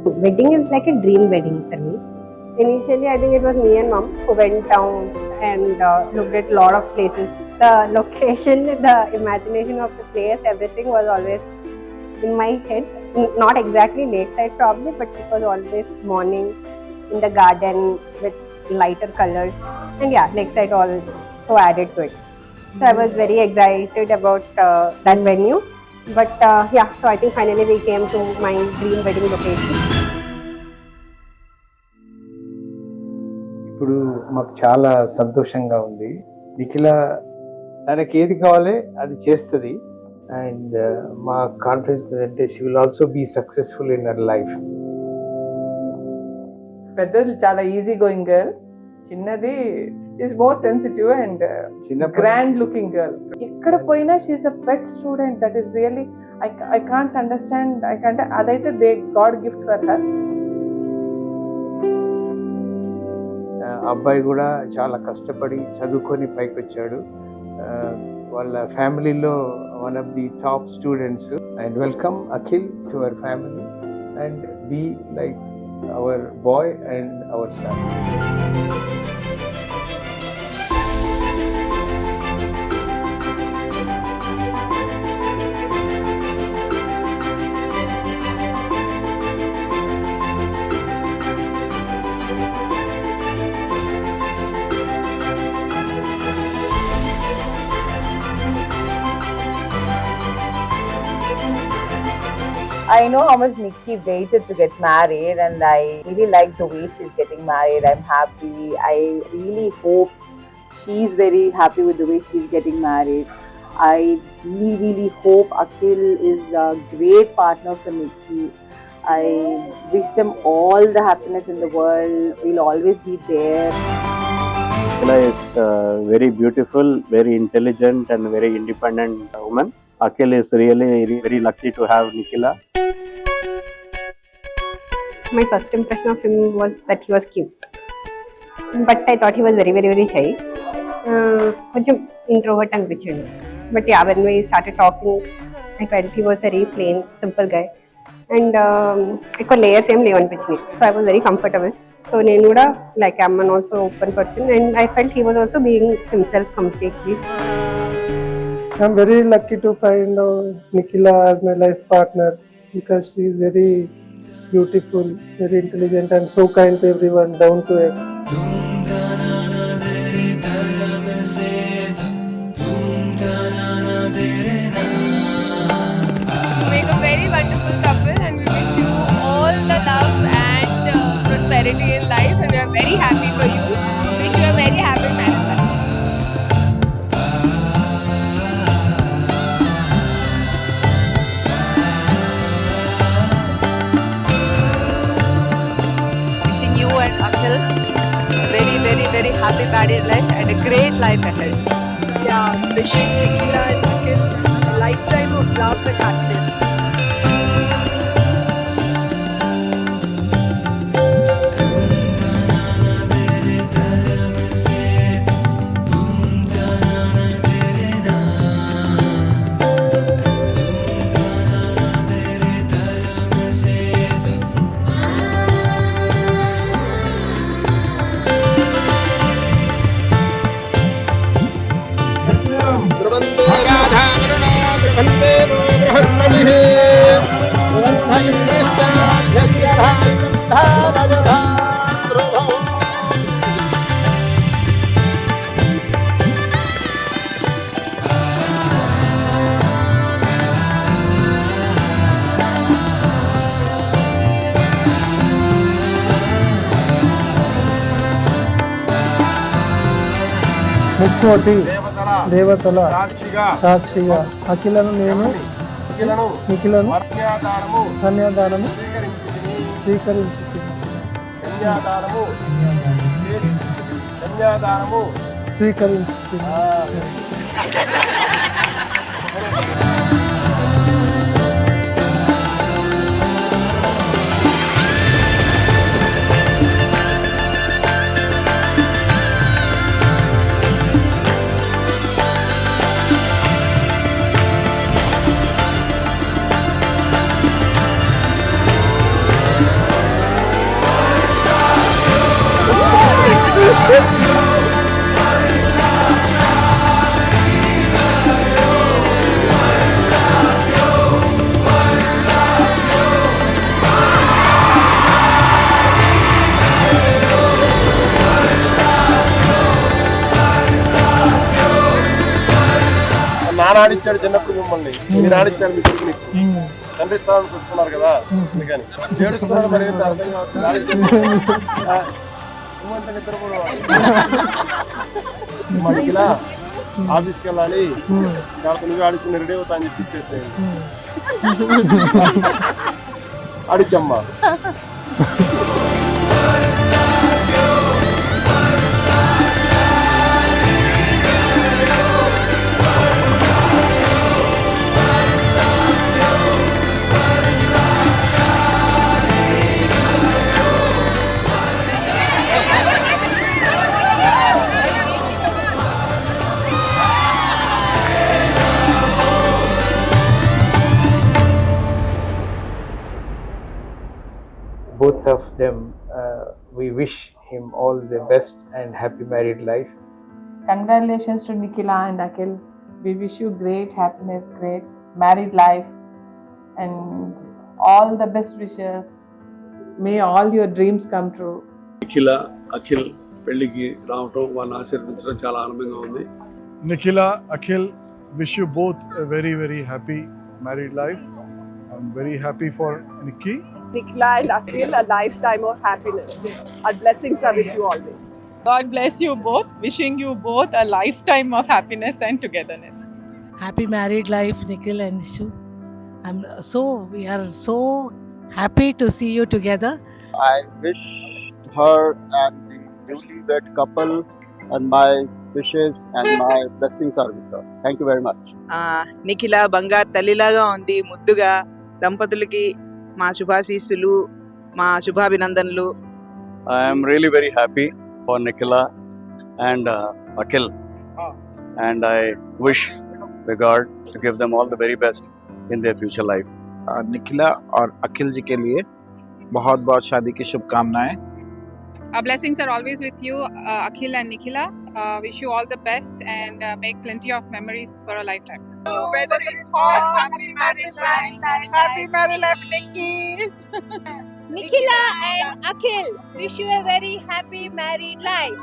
Wedding is like a dream wedding for me. Initially, I think it was me and mom who went down and looked at a lot of places. The location, the imagination of the place, everything was always in my head. Not exactly lakeside probably, but it was always morning in the garden with lighter colors. And yeah, lakeside also added to it. So I was very excited about that venue. But yeah, so I think finally we came to my dream wedding location. ఇప్పుడు మాకు చాలా సంతోషంగా ఉంది. నిఖిల తనకి ఏది కావాలి అది చేస్తుంది. అండ్ మా కాన్ఫిడెన్స్ అంటే she will also be successful in her life. పెద్దది చాలా ఈజీ గోయింగ్ గర్ల్, చిన్నది she is more sensitive and grand looking girl. ఎక్కడ పోయినా she is a pet student. That is really I can't understand. అదైతే the God gift for her. అబ్బాయి కూడా చాలా కష్టపడి చదువుకొని పైకి వచ్చాడు. వాళ్ళ ఫ్యామిలీలో one of the top students. And welcome Akhil to our family and be like our boy and our son. I know how much Nikki waited to get married, and I really like the way she's getting married. I'm happy. I really hope she's very happy with the way she's getting married. I really hope Akhil is a great partner for Nikki. I wish them all the happiness in the world. We'll always be there. Nikila is very beautiful, very intelligent and very independent woman. Akhil is really very lucky to have Nikila. My first impression of him was that he was cute, but I thought he was very shy. కొంచెం introvert అనిపించాడు. But yeah, when we started talking, I felt he was very plain, simple guy. And ఎక్కువ layers ఏం లేవనిపించింది. So I was very comfortable. So నేను కూడా like I'm an also open person, and I felt he was also being himself completely. I'm very lucky to find Nikila as my life partner because she is very beautiful, very intelligent and so kind to everyone, down to earth. Make a very wonderful couple, and we wish you all the love and prosperity in life, and we are very happy for you. Wish you a very happy marriage life. You and Akhil very happy married life and a great life ahead. Yeah, wishing Nikila and Akhil a lifetime of love and happiness. ముక్కోటి దేవతల సాక్షిగా అఖిలను నేను నిఖిలను కన్యాదానము స్వీకరించి ఆడిచ్చాడు చిన్నప్పుడు మిమ్మల్ని, మీరు ఆడిచ్చారు మీ కొడుకుని. తండ్రి స్థానానికి వస్తున్నారు కదా, అందుకని ఏడుస్తున్నారు. మరి ఏంటి అర్థం కావట్లేదు. ఏమంటే నిద్రపోవాలి. మనకిలా ఆఫీస్కి వెళ్ళాలి, కాబట్టి నువ్వు ఆడుకుని రెడీ అవుతా అని చెప్పి ఇచ్చేసేయండి. ఆడిచ్చమ్మా. Both of them, we wish him all the best and happy married life. Congratulations to Nikhila and Akhil. We wish you great happiness, great married life, and all the best wishes. May all your dreams come true. Nikhila Akhil పెళ్లికి రావటం, వాళ్ళని ఆశీర్వదించడం చాలా ఆనందంగా ఉంది. Nikhila, Akhil, wish you both a very, very happy married life. I'm very happy for Nikki. Nikhila and Akhil, a lifetime of happiness. Our blessings are with you always. God bless you both. Wishing you both a lifetime of happiness and togetherness. Happy married life, Nikhil and Nishu. We are so happy to see you together. I wish her and the newly wed couple, and my wishes and my blessings are with her. Thank you very much. Nikhila బంగారు తల్లిలాగా ఉంది, ముద్దుగా. దంపతులకి మా శుభాశీస్సులు, మా శుభాభినందనలు. I am really very happy for Nikhila and Akhil, and I wish the God to give them all the very best in their future life. Nikhila और अखिल जी के लिए बहुत बहुत शादी की शुभकामनाएं. Our blessings are always with you, Akhil and Nikhila. Wish you all the best and make plenty of memories for a lifetime. Weather is hot. Happy married life. Happy married life, Nikki. Nikhila and Akhil, wish you a very happy married life.